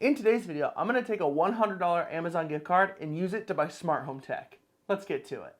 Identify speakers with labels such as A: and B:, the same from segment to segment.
A: In today's video, I'm going to take a $100 Amazon gift card and use it to buy smart home tech. Let's get to it.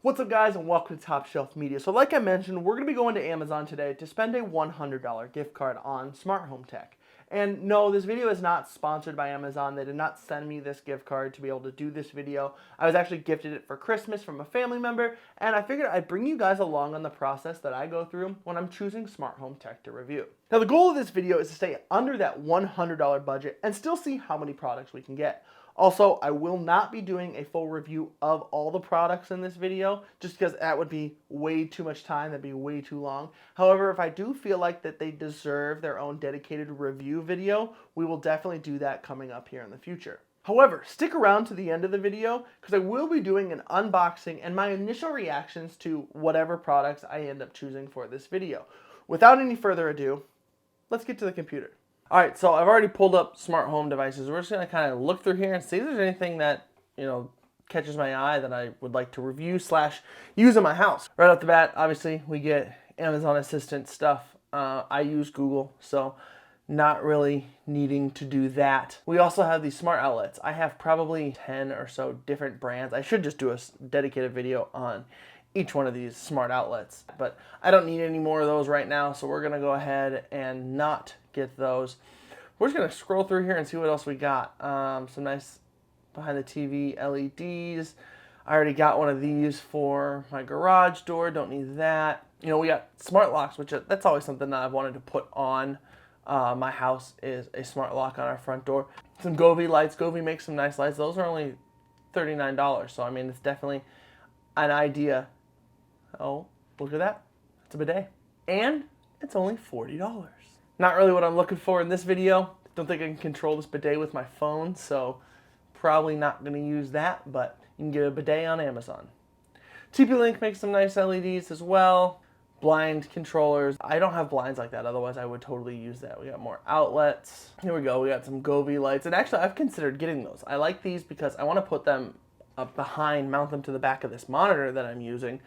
A: What's up guys, and welcome to TopShelf Media. So like I mentioned, we're going to be going to Amazon today to spend a $100 gift card on smart home tech. And no, this video is not sponsored by Amazon. They did not send me this gift card to be able to do this video. I was actually gifted it for Christmas from a family member, and I figured I'd bring you guys along on the process that I go through when I'm choosing smart home tech to review. Now the goal of this video is to stay under that $100 budget and still see how many products we can get. Also, I will not be doing a full review of all the products in this video, just because that would be way too much time, that'd be way too long. However, if I do feel like that they deserve their own dedicated review video, we will definitely do that coming up here in the future. However, stick around to the end of the video, because I will be doing an unboxing and my initial reactions to whatever products I end up choosing for this video. Without any further ado, let's get to the computer. Alright, so I've already pulled up smart home devices. We're just going to kind of look through here and see if there's anything that, catches my eye that I would like to review / use in my house. Right off the bat, obviously, we get Amazon Assistant stuff. I use Google, so not really needing to do that. We also have these smart outlets. I have probably 10 or so different brands. I should just do a dedicated video on each one of these smart outlets, but I don't need any more of those right now, so we're going to go ahead and not get those. We're just going to scroll through here and see what else we got. Some nice behind the TV LEDs. I already got one of these for my garage door. Don't need that. We got smart locks, which that's always something that I've wanted to put on my house, is a smart lock on our front door. Some Govee lights. Govee makes some nice lights. Those are only $39, so I mean, it's definitely an idea. Oh, look at that. It's a bidet. And it's only $40. Not really what I'm looking for in this video. Don't think I can control this bidet with my phone, so probably not going to use that, but you can get a bidet on Amazon. TP-Link makes some nice LEDs as well. Blind controllers. I don't have blinds like that, otherwise I would totally use that. We got more outlets. Here we go. We got some Govee lights, and actually I've considered getting those. I like these because I want to put them up behind, mount them to the back of this monitor that I'm using.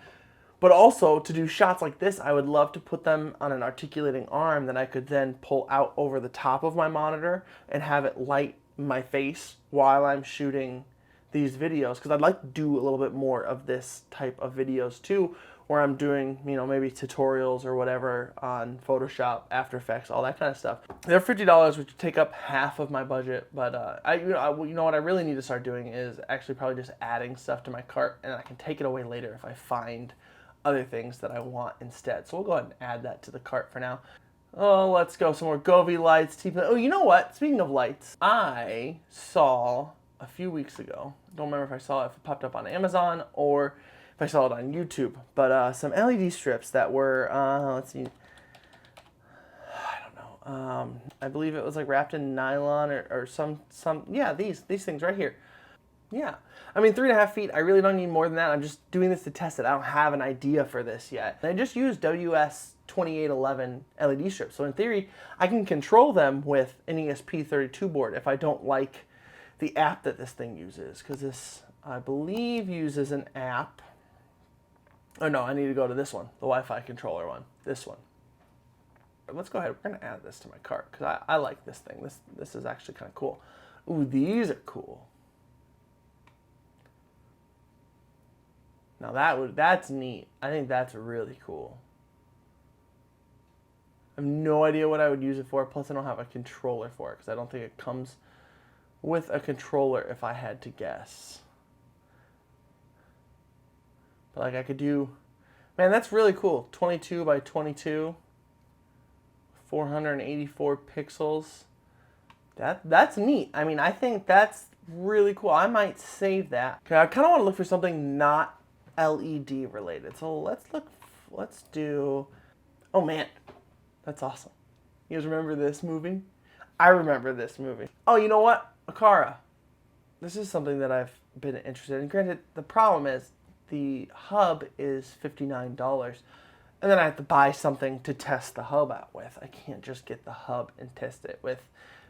A: But also, to do shots like this, I would love to put them on an articulating arm that I could then pull out over the top of my monitor and have it light my face while I'm shooting these videos. Because I'd like to do a little bit more of this type of videos too, where I'm doing, maybe tutorials or whatever on Photoshop, After Effects, all that kind of stuff. They're $50, which would take up half of my budget, but what I really need to start doing is actually probably just adding stuff to my cart, and I can take it away later if I find other things that I want instead. So we'll go ahead and add that to the cart for now. Oh, let's go. Some more Govee lights. Oh, you know what? Speaking of lights, I saw a few weeks ago, I don't remember if I saw it, if it popped up on Amazon or if I saw it on YouTube, but some LED strips that were, let's see, I don't know, I believe it was like wrapped in nylon or some, yeah, these things right here. Yeah, I mean 3.5 feet, I really don't need more than that. I'm just doing this to test it. I don't have an idea for this yet. And I just used WS2811 LED strips. So in theory, I can control them with an ESP32 board if I don't like the app that this thing uses. Because this, I believe, uses an app. Oh no, I need to go to this one, the Wi-Fi controller one, this one. Let's go ahead, we're gonna add this to my cart because I like this thing. This is actually kind of cool. Ooh, these are cool. Now that's neat. I think that's really cool. I have no idea what I would use it for, plus I don't have a controller for it because I don't think it comes with a controller if I had to guess. But like I could do, man, that's really cool. 22 by 22, 484 pixels. That's neat. I mean, I think that's really cool. I might save that. Okay, I kind of want to look for something not LED related. So let's do, oh man, that's awesome. You guys remember this movie? I remember this movie. Oh, you know what? Aqara. This is something that I've been interested in. Granted, the problem is the hub is $59, and then I have to buy something to test the hub out with. I can't just get the hub and test it with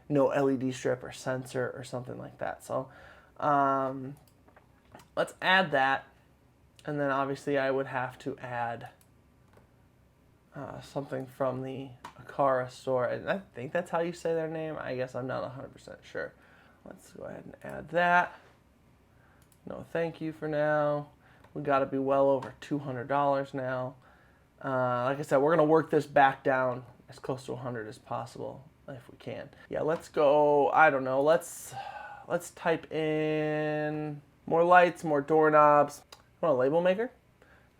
A: no LED strip or sensor or something like that. So let's add that. And then obviously I would have to add something from the Aqara store, and I think that's how you say their name. I guess I'm not 100% sure. Let's go ahead and add that. No thank you for now. We got to be well over $200 now. Like I said, we're going to work this back down as close to 100 as possible if we can. Yeah, let's go, I don't know, let's type in more lights, more doorknobs. Want a label maker?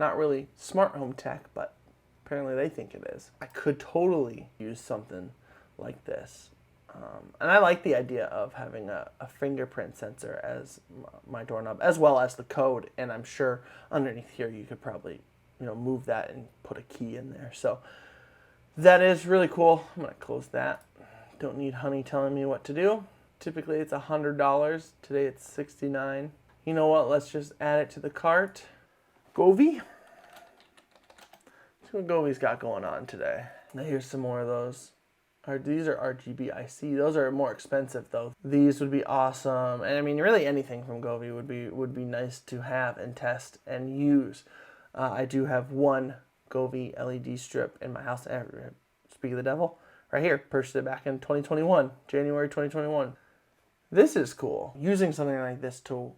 A: Not really smart home tech, but apparently they think it is. I could totally use something like this. And I like the idea of having a fingerprint sensor as my doorknob, as well as the code. And I'm sure underneath here you could probably, move that and put a key in there. So that is really cool. I'm gonna close that. Don't need Honey telling me what to do. Typically it's $100. Today it's $69. You know what? Let's just add it to the cart. Govee. See what Govee's got going on today. Now here's some more of those. These are RGB IC. Those are more expensive though. These would be awesome. And I mean, really anything from Govee would be nice to have and test and use. I do have one Govee LED strip in my house. Speak of the devil, right here. Purchased it back in 2021, January 2021. This is cool. Using something like this to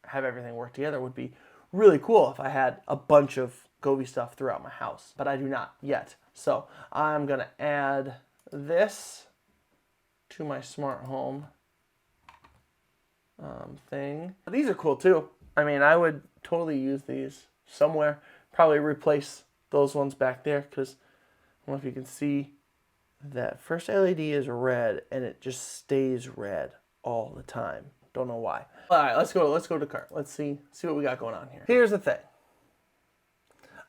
A: have everything work together would be really cool if I had a bunch of Govee stuff throughout my house, but I do not yet. So I'm gonna add this to my smart home thing. These are cool too. I mean, I would totally use these somewhere. Probably replace those ones back there because I don't know if you can see that first LED is red and it just stays red all the time. Don't know why. All right, let's go to cart. Let's see what we got going on here. Here's the thing.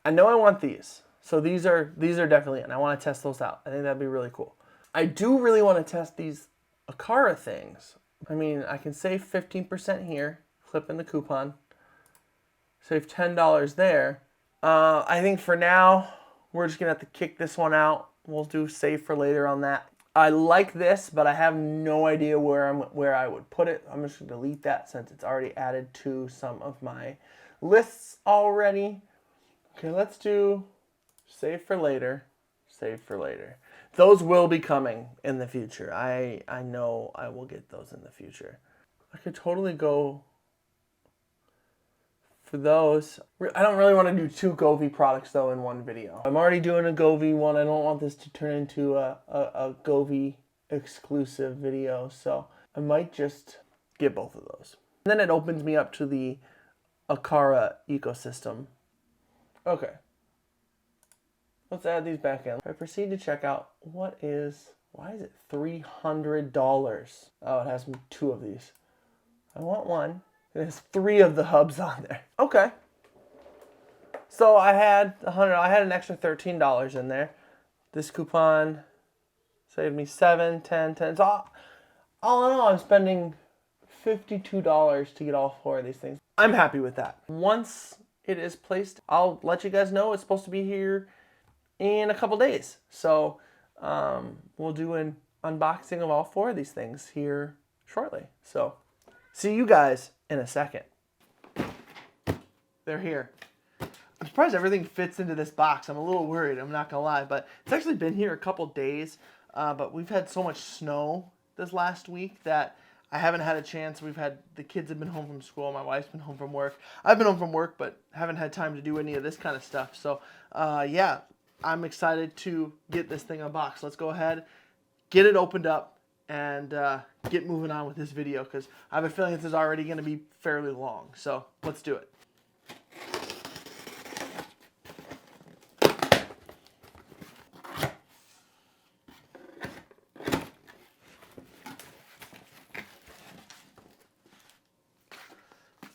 A: I know I want these. So these are definitely in. I want to test those out. I think that'd be really cool. I do really want to test these Aqara things. I mean, I can save 15% here, clip in the coupon, save $10 there. I think for now, we're just gonna have to kick this one out. We'll do save for later on that. I like this, but I have no idea where I would put it. I'm just gonna delete that since it's already added to some of my lists already. Okay, let's do save for later, save for later. Those will be coming in the future. I know I will get those in the future. I could totally go for those. I don't really want to do two Govee products though in one video. I'm already doing a Govee one. I don't want this to turn into a Govee exclusive video, so I might just get both of those. And then it opens me up to the Aqara ecosystem. Okay. Let's add these back in. I proceed to check out why is it $300? Oh, it has two of these. I want one. It has 3 of the hubs on there. Okay. So I had an extra $13 in there. This coupon saved me 7, 10, 10. So all in all, I'm spending $52 to get all 4 of these things. I'm happy with that. Once it is placed, I'll let you guys know it's supposed to be here in a couple days. So we'll do an unboxing of all 4 of these things here shortly. So see you guys in a second. They're here. I'm surprised everything fits into this box. I'm a little worried, I'm not gonna lie, but it's actually been here a couple days, but we've had so much snow this last week that I haven't had a chance. The kids have been home from school, my wife's been home from work. I've been home from work, but haven't had time to do any of this kind of stuff. So yeah, I'm excited to get this thing unboxed. Let's go ahead, get it opened up, and get moving on with this video because I have a feeling this is already going to be fairly long. So let's do it.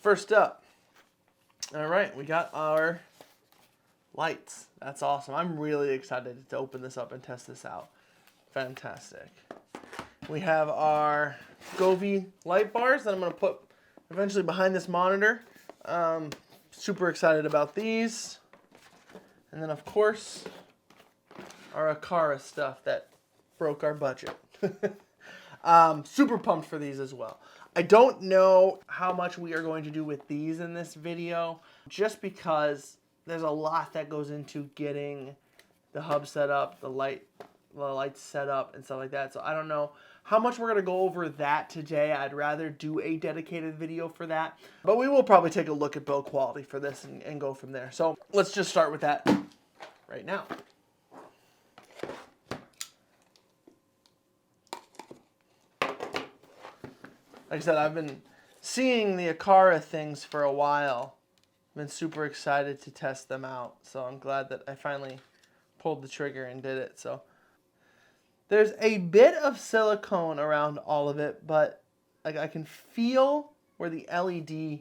A: First up, all right, we got our lights. That's awesome. I'm really excited to open this up and test this out. Fantastic. We have our Govee light bars that I'm going to put eventually behind this monitor. Super excited about these. And then, of course, our Aqara stuff that broke our budget. Super pumped for these as well. I don't know how much we are going to do with these in this video, just because there's a lot that goes into getting the hub set up, the lights set up, and stuff like that. So I don't know how much we're going to go over that today. I'd rather do a dedicated video for that. But we will probably take a look at build quality for this and go from there. So let's just start with that right now. Like I said, I've been seeing the Aqara things for a while. I've been super excited to test them out. So I'm glad that I finally pulled the trigger and did it. So there's a bit of silicone around all of it, but like I can feel where the LED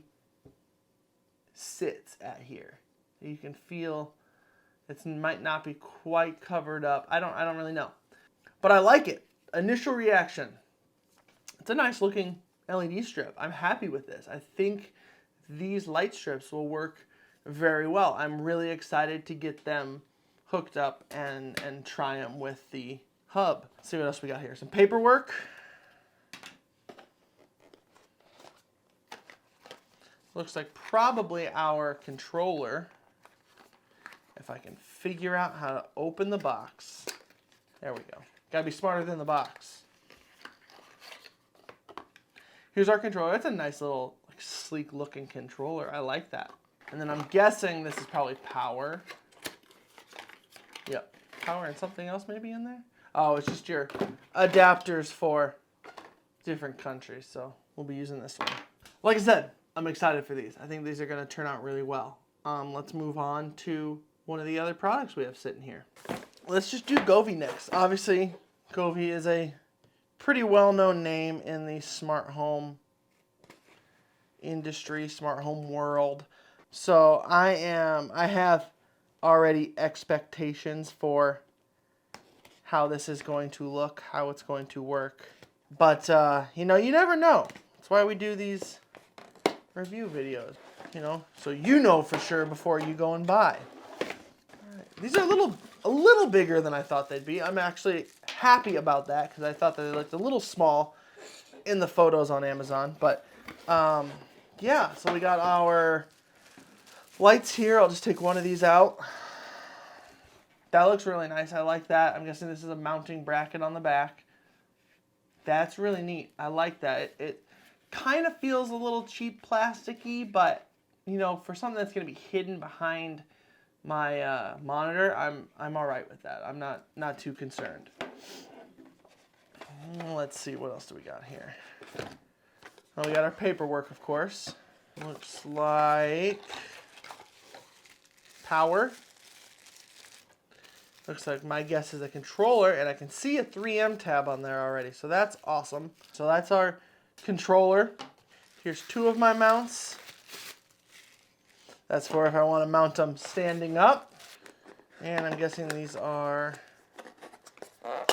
A: sits at here. You can feel it might not be quite covered up. I don't really know. But I like it. Initial reaction. It's a nice looking LED strip. I'm happy with this. I think these light strips will work very well. I'm really excited to get them hooked up and try them with the hub. Let's see what else we got here. Some paperwork. Looks like probably our controller. If I can figure out how to open the box. There we go. Gotta be smarter than the box. Here's our controller. It's a nice little like, sleek looking controller. I like that. And then I'm guessing this is probably power. Yep. Power and something else maybe in there. Oh, it's just your adapters for different countries. So we'll be using this one. Like I said, I'm excited for these. I think these are going to turn out really well. Let's move on to one of the other products we have sitting here. Let's just do Govee next. Obviously, Govee is a pretty well-known name in the smart home industry, smart home world. So I have already expectations for how this is going to look, how it's going to work. But, you know, you never know. That's why we do these review videos, you know, so you know for sure before you go and buy. All right. These are a little bigger than I thought they'd be. I'm actually happy about that because I thought that they looked a little small in the photos on Amazon. But, yeah, so we got our lights here. I'll just take one of these out. That looks really nice. I like that. I'm guessing this is a mounting bracket on the back. That's really neat. I like that. It kind of feels a little cheap plasticky, but you know, for something that's going to be hidden behind my monitor, I'm all right with that. I'm not too concerned. Let's see, what else do we got here? Oh, we got our paperwork, of course. Looks like power. Looks like my guess is a controller, and I can see a 3M tab on there already, so that's awesome. So that's our controller. Here's two of my mounts. That's for if I want to mount them standing up. And I'm guessing these are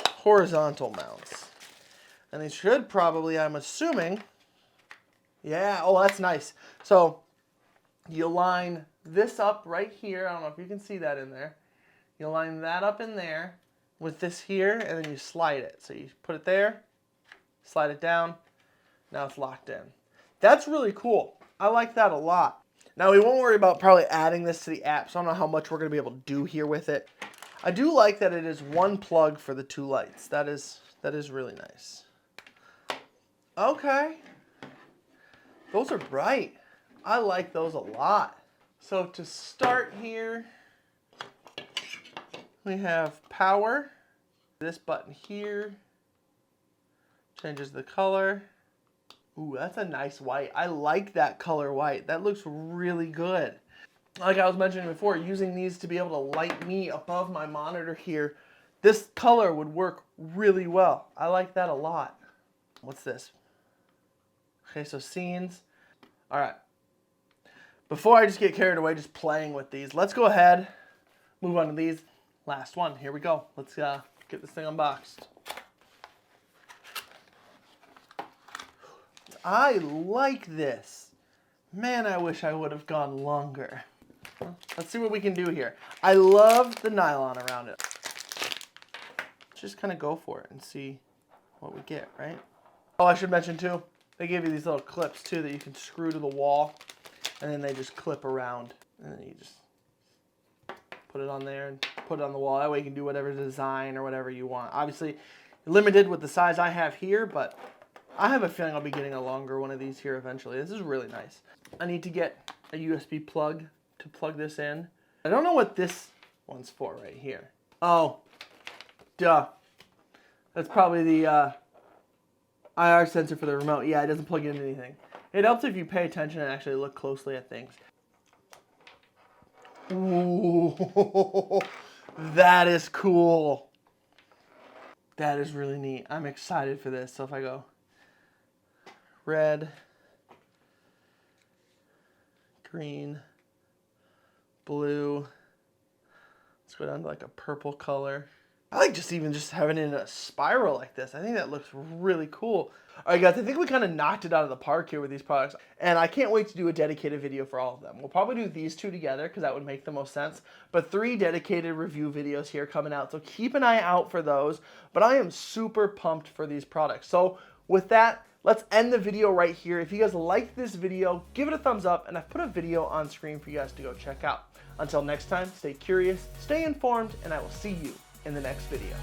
A: horizontal mounts. And these should probably, I'm assuming, yeah, oh, that's nice. So you line this up right here. I don't know if you can see that in there. You line that up in there with this here, and then you slide it. So you put it there, slide it down. Now it's locked in. That's really cool. I like that a lot. Now we won't worry about probably adding this to the app, so I don't know how much we're going to be able to do here with it. I do like that it is one plug for the two lights. That is really nice. Okay. Those are bright. I like those a lot. So to start here, we have power. This button here changes the color. Ooh, that's a nice white. I like that color white. That looks really good. Like I was mentioning before, using these to be able to light me above my monitor here, this color would work really well. I like that a lot. What's this? Okay, so scenes. All right. Before I just get carried away just playing with these, let's go ahead, move on to these. Last one. Here we go. Let's get this thing unboxed. I like this. Man, I wish I would have gone longer. Well, let's see what we can do here. I love the nylon around it. Let's just kind of go for it and see what we get, right? Oh, I should mention too, they give you these little clips too that you can screw to the wall, and then they just clip around, and then you just put it on there and put it on the wall. That way you can do whatever design or whatever you want. Obviously, limited with the size I have here, but I have a feeling I'll be getting a longer one of these here eventually. This is really nice. I need to get a USB plug to plug this in. I don't know what this one's for right here. Oh, duh. That's probably the IR sensor for the remote. Yeah, it doesn't plug into anything. It helps if you pay attention and actually look closely at things. Ooh, that is cool. That is really neat. I'm excited for this. So if I go red, green, blue, let's go down to like a purple color. I like just having it in a spiral like this. I think that looks really cool. All right, guys, I think we kind of knocked it out of the park here with these products, and I can't wait to do a dedicated video for all of them. We'll probably do these two together because that would make the most sense, but 3 dedicated review videos here coming out, so keep an eye out for those. But I am super pumped for these products. So with that, let's end the video right here. If you guys liked this video, give it a thumbs up, and I've put a video on screen for you guys to go check out. Until next time, stay curious, stay informed, and I will see you in the next video.